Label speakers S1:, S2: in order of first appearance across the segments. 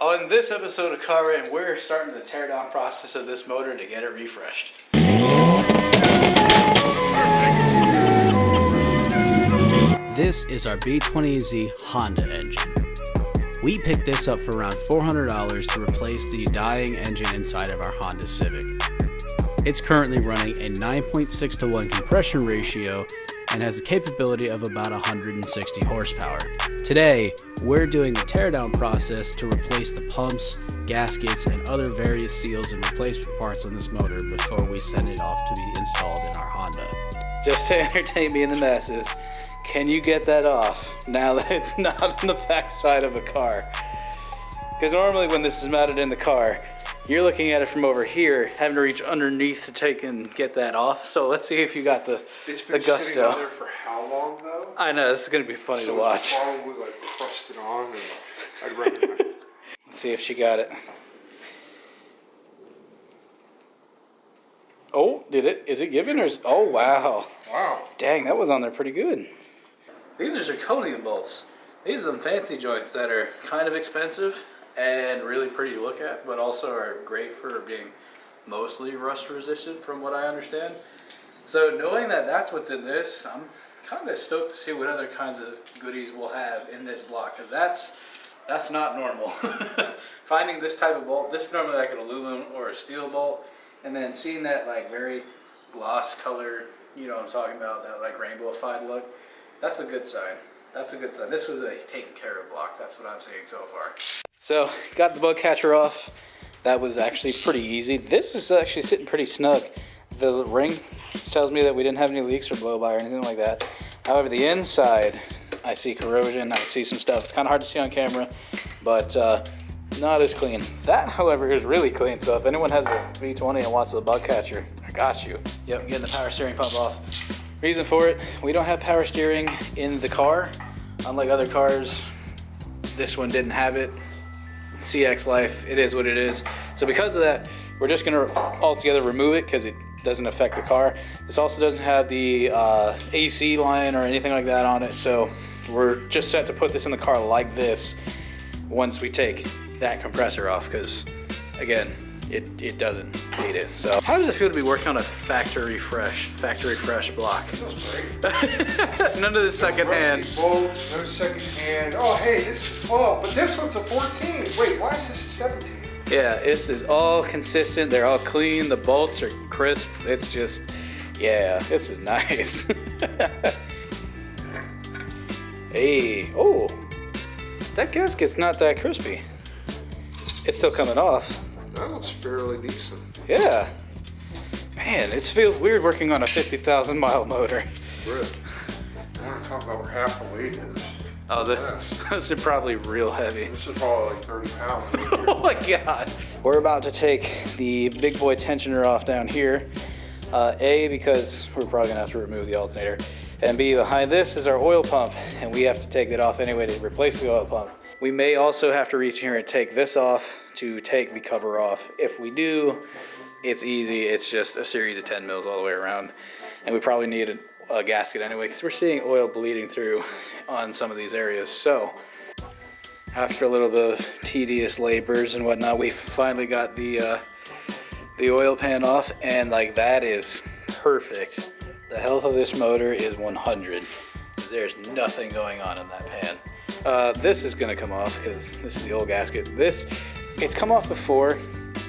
S1: On this episode of Car Rant, we're starting the teardown process of this motor to get it refreshed. This is our B20Z Honda engine. We picked this up for around $400 to replace the dying engine inside of our Honda Civic. It's currently running a 9.6 to 1 compression ratio and has a capability of about 160 horsepower. Today, we're doing the teardown process to replace the pumps, gaskets, and other various seals and replacement parts on this motor before we send it off to be installed in our Honda. Just to entertain me and the masses, can you get that off now that it's not on the back side of a car? Because normally when this is mounted in the car, you're looking at it from over here, having to reach underneath to take and get that off. So let's see if you got the gusto.
S2: It's been sitting on there for how long though?
S1: I know, this is going to be funny to watch.
S2: It's probably like crusted on, and I'd recommend it.
S1: Let's see if she got it. Oh, did it? Is it giving or is... Oh, wow.
S2: Wow.
S1: Dang, that was on there pretty good. These are zirconium bolts. These are them fancy joints that are kind of expensive and really pretty to look at, but also are great for being mostly rust resistant from what I understand. So knowing that that's what's in this, I'm kind of stoked to see what other kinds of goodies we'll have in this block, because that's not normal. Finding this type of bolt, this is normally like an aluminum or a steel bolt, and then seeing that like very gloss color, you know what I'm talking about, that like rainbowified look, that's a good sign. That's a good sign. This was a taken care of block. That's what I'm seeing so far. So, got the bug catcher off. That was actually pretty easy. This is actually sitting pretty snug. The ring tells me that we didn't have any leaks or blow by or anything like that. However, the inside, I see corrosion. I see some stuff. It's kind of hard to see on camera, but not as clean. That, however, is really clean. So if anyone has a V20 and wants the bug catcher, I got you. Yep, getting the power steering pump off. Reason for it, we don't have power steering in the car. Unlike other cars, this one didn't have it. CX Life, it is what it is. So because of that, we're just gonna altogether remove it because it doesn't affect the car. This also doesn't have the AC line or anything like that on it. So we're just set to put this in the car like this once we take that compressor off, because again, it doesn't need it. So how does it feel to be working on a factory fresh block?
S2: It feels great.
S1: None of this secondhand.
S2: Bolts, no secondhand. Oh, hey, this is 12, but this one's a 14. Wait, why is this a 17?
S1: Yeah, this is all consistent. They're all clean. The bolts are crisp. It's just, yeah, this is nice. Hey, oh, that gasket's not that crispy. It's still coming off.
S2: That looks fairly decent.
S1: Yeah. Man, it feels weird working on a 50,000 mile motor.
S2: Good. I want to talk about where half the weight is.
S1: Oh, this is probably real heavy.
S2: This is probably like 30 pounds. Right
S1: Oh my God. We're about to take the big boy tensioner off down here. A, because we're probably gonna have to remove the alternator. And B, behind this is our oil pump, and we have to take that off anyway to replace the oil pump. We may also have to reach here and take this off to take the cover off. If we do, it's easy. It's just a series of 10 mils all the way around. And we probably need a gasket anyway, because we're seeing oil bleeding through on some of these areas. So after a little bit of tedious labors and whatnot, we finally got the oil pan off, and like that is perfect. The health of this motor is 100. There's nothing going on in that pan. This is gonna come off because this is the old gasket. It's come off before,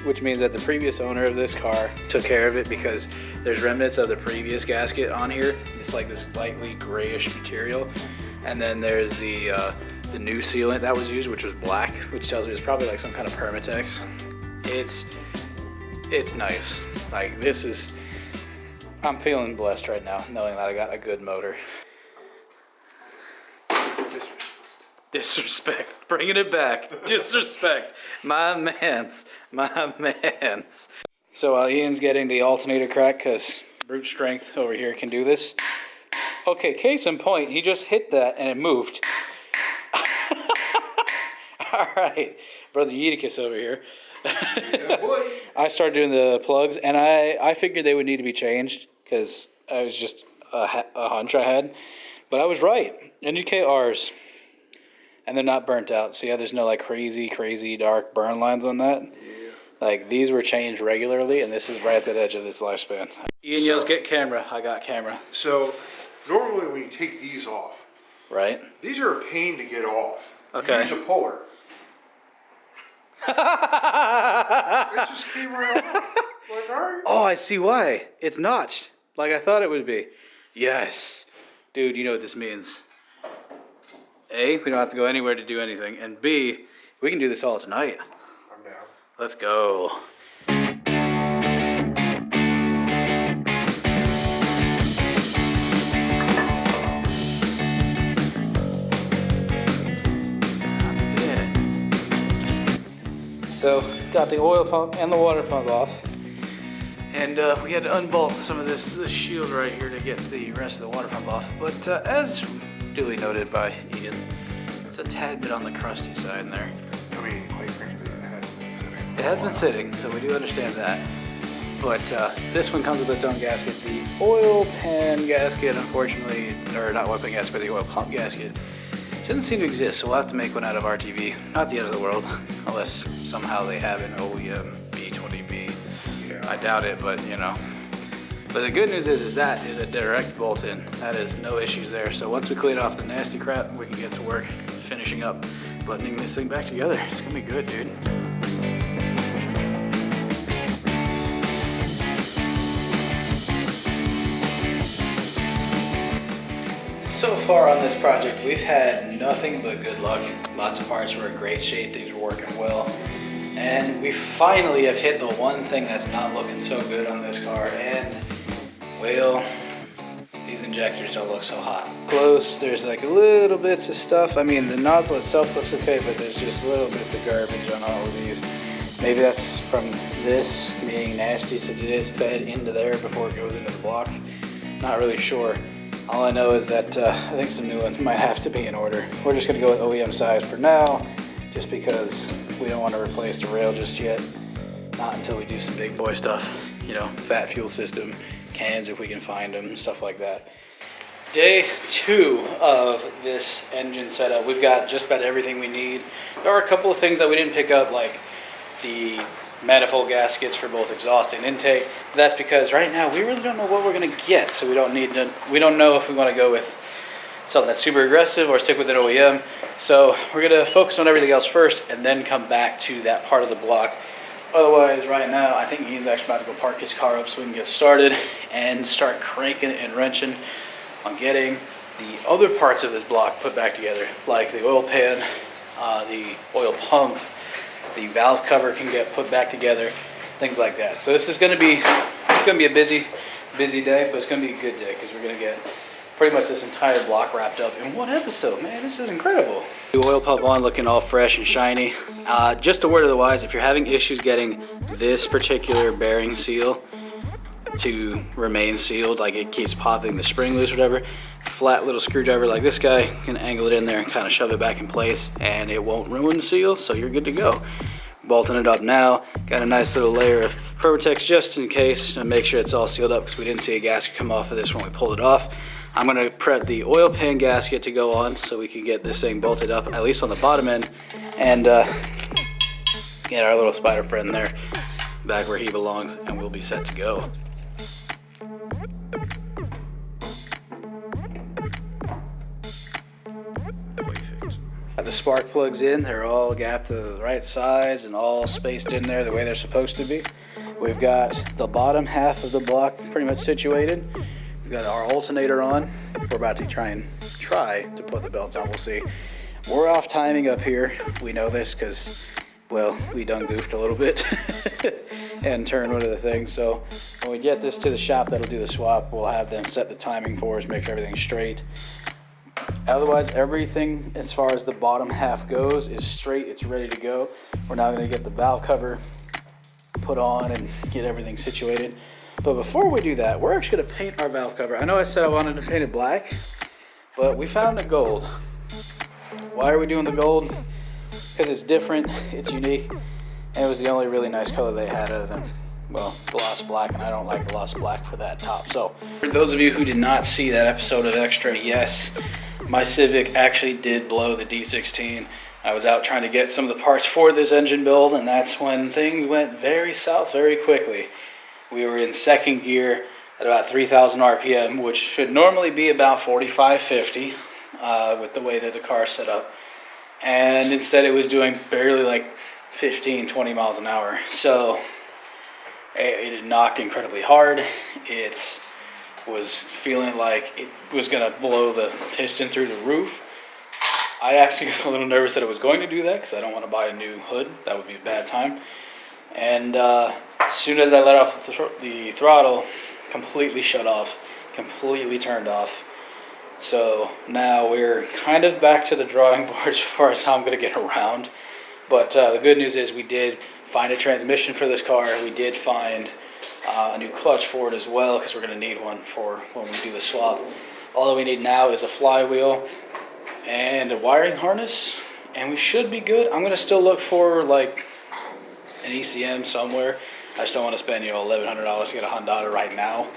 S1: which means that the previous owner of this car took care of it, because there's remnants of the previous gasket on here. It's like this lightly grayish material. And then there's the new sealant that was used, which was black, which tells me it's probably like some kind of Permatex. It's nice. Like, this is, I'm feeling blessed right now, knowing that I got a good motor. Disrespect, bringing it back. Disrespect, my mans. So while Ian's getting the alternator crack, because brute strength over here can do this. Okay, case in point, he just hit that and it moved. All right, brother Yeeticus over here.
S2: Yeah, boy.
S1: I started doing the plugs, and I figured they would need to be changed, because it was just a hunch I had. But I was right. NGK Rs. And they're not burnt out. See how there's no like crazy dark burn lines on that?
S2: Yeah.
S1: Like these were changed regularly, and this is right at the edge of this lifespan. Ian yells, "Get camera!" I got camera.
S2: So normally when you take these off,
S1: right?
S2: These are a pain to get off.
S1: Okay.
S2: Use a puller. It just came right off. Like, all right.
S1: Oh, I see why. It's notched, like I thought it would be. Yes, dude. You know what this means. A, we don't have to go anywhere to do anything, and B, we can do this all tonight.
S2: I'm down.
S1: Let's go. So, got the oil pump and the water pump off. And we had to unbolt some of this shield right here to get the rest of the water pump off. But as duly noted by Ian, it's a tad bit on the crusty side there.
S2: I mean, quite frankly, it has been sitting.
S1: It has been sitting, so we do understand that. But this one comes with its own gasket. The oil pan gasket, unfortunately, or not oil pan gasket, but the oil pump gasket, doesn't seem to exist, so we'll have to make one out of RTV. Not the end of the world, unless somehow they have an OEM B20Z.
S2: Yeah.
S1: I doubt it, but you know. But the good news is that is a direct bolt in. That is no issues there. So once we clean off the nasty crap, we can get to work finishing up, buttoning this thing back together. It's gonna be good, dude. So far on this project, we've had nothing but good luck. Lots of parts were in great shape, things were working well. And we finally have hit the one thing that's not looking so good on this car, and well, these injectors don't look so hot. Close, there's like little bits of stuff. I mean, the nozzle itself looks okay, but there's just little bits of garbage on all of these. Maybe that's from this being nasty since it is fed into there before it goes into the block. Not really sure. All I know is that I think some new ones might have to be in order. We're just gonna go with OEM size for now, just because we don't want to replace the rail just yet. Not until we do some big boy stuff, you know, fat fuel system, cans if we can find them, stuff like that. Day 2 of this engine setup. We've got just about everything we need. There are a couple of things that we didn't pick up, like the manifold gaskets for both exhaust and intake. That's because right now we really don't know what we're gonna get, so we don't know if we want to go with something that's super aggressive or stick with an OEM. So we're gonna focus on everything else first and then come back to that part of the block. Otherwise, right now, I think he's actually about to go park his car up so we can get started and start cranking and wrenching on getting the other parts of this block put back together, like the oil pan, the oil pump, the valve cover can get put back together, things like that. So this is gonna be, a busy day, but it's gonna be a good day because we're gonna get pretty much this entire block wrapped up in one episode. Man, this is incredible. The oil pump on looking all fresh and shiny. Just a word of the wise, if you're having issues getting this particular bearing seal to remain sealed, like it keeps popping the spring loose or whatever, flat little screwdriver like this guy can angle it in there and kind of shove it back in place and it won't ruin the seal, so you're good to go. Bolting it up now, got a nice little layer of Permatex just in case to make sure it's all sealed up because we didn't see a gasket come off of this when we pulled it off. I'm gonna prep the oil pan gasket to go on so we can get this thing bolted up, at least on the bottom end, and get our little spider friend there back where he belongs, and we'll be set to go. Got the spark plugs in, they're all gapped to the right size and all spaced in there the way they're supposed to be. We've got the bottom half of the block pretty much situated. We've got our alternator on. We're about to try to put the belts on, we'll see. We're off timing up here. We know this because, well, we done goofed a little bit and turned one of the things. So when we get this to the shop that'll do the swap, we'll have them set the timing for us, make sure everything's straight. Otherwise, everything as far as the bottom half goes is straight, it's ready to go. We're now gonna get the valve cover put on and get everything situated. But before we do that, we're actually gonna paint our valve cover. I know I said I wanted to paint it black, but we found a gold. Why are we doing the gold? Because it's different, it's unique, and it was the only really nice color they had other than, well, gloss black, and I don't like gloss black for that top. So, for those of you who did not see that episode of Extra, yes, My Civic actually did blow the D16. I was out trying to get some of the parts for this engine build, and that's when things went very south very quickly. We were in second gear at about 3,000 RPM, which should normally be about 45, 50 with the way that the car's set up. And instead it was doing barely like 15, 20 miles an hour. So it knocked incredibly hard. It was feeling like it was going to blow the piston through the roof. I actually got a little nervous that it was going to do that because I don't want to buy a new hood. That would be a bad time. And as soon as I let off the throttle, completely shut off, completely turned off. So now we're kind of back to the drawing board as far as how I'm going to get around. But the good news is we did find a transmission for this car. We did find a new clutch for it as well, because we're going to need one for when we do the swap. All that we need now is a flywheel and a wiring harness, and we should be good. I'm going to still look for like an ECM somewhere. I just don't want to spend, $1,100 to get a Honda right now.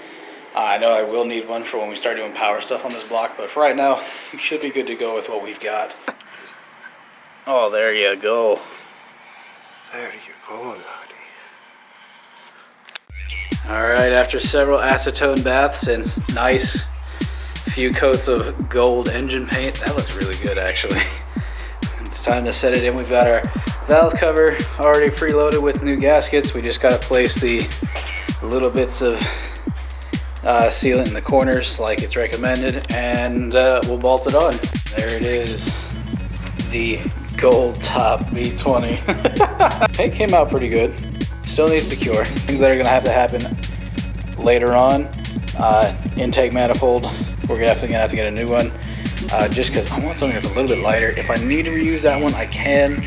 S1: I know I will need one for when we start doing power stuff on this block, but for right now, we should be good to go with what we've got. Oh, there you go.
S2: There you go, laddie.
S1: Alright, after several acetone baths and nice few coats of gold engine paint, that looks really good actually. It's time to set it in. We've got our valve cover already preloaded with new gaskets. We just got to place the little bits of sealant in the corners like it's recommended, and we'll bolt it on. There it is, the gold top B20. Paint came out pretty good. Still needs to cure. Things that are gonna have to happen later on. Intake manifold, we're definitely gonna have to get a new one. Just because I want something that's a little bit lighter. If I need to reuse that one, I can.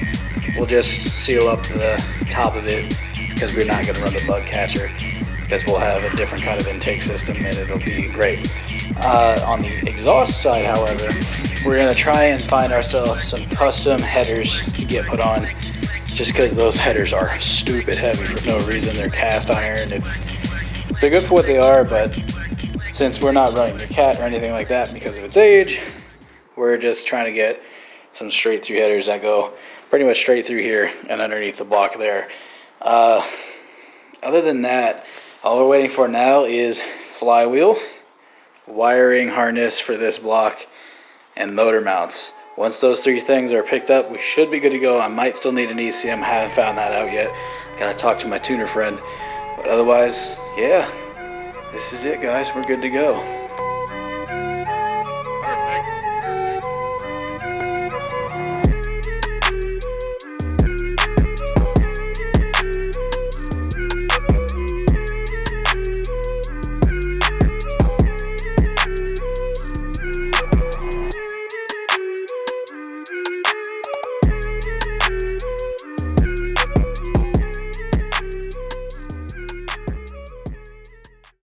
S1: We'll just seal up the top of it because we're not gonna run the bug catcher, because we'll have a different kind of intake system and it'll be great. On the exhaust side, however, we're gonna try and find ourselves some custom headers to get put on, just because those headers are stupid heavy for no reason. They're cast iron. They're good for what they are, but since we're not running the Cat or anything like that because of its age, we're just trying to get some straight through headers that go pretty much straight through here and underneath the block there. Other than that, all we're waiting for now is flywheel, wiring harness for this block, and motor mounts. Once those three things are picked up, we should be good to go. I might still need an ECM, haven't found that out yet. Gotta talk to my tuner friend. But otherwise, yeah, this is it guys, we're good to go.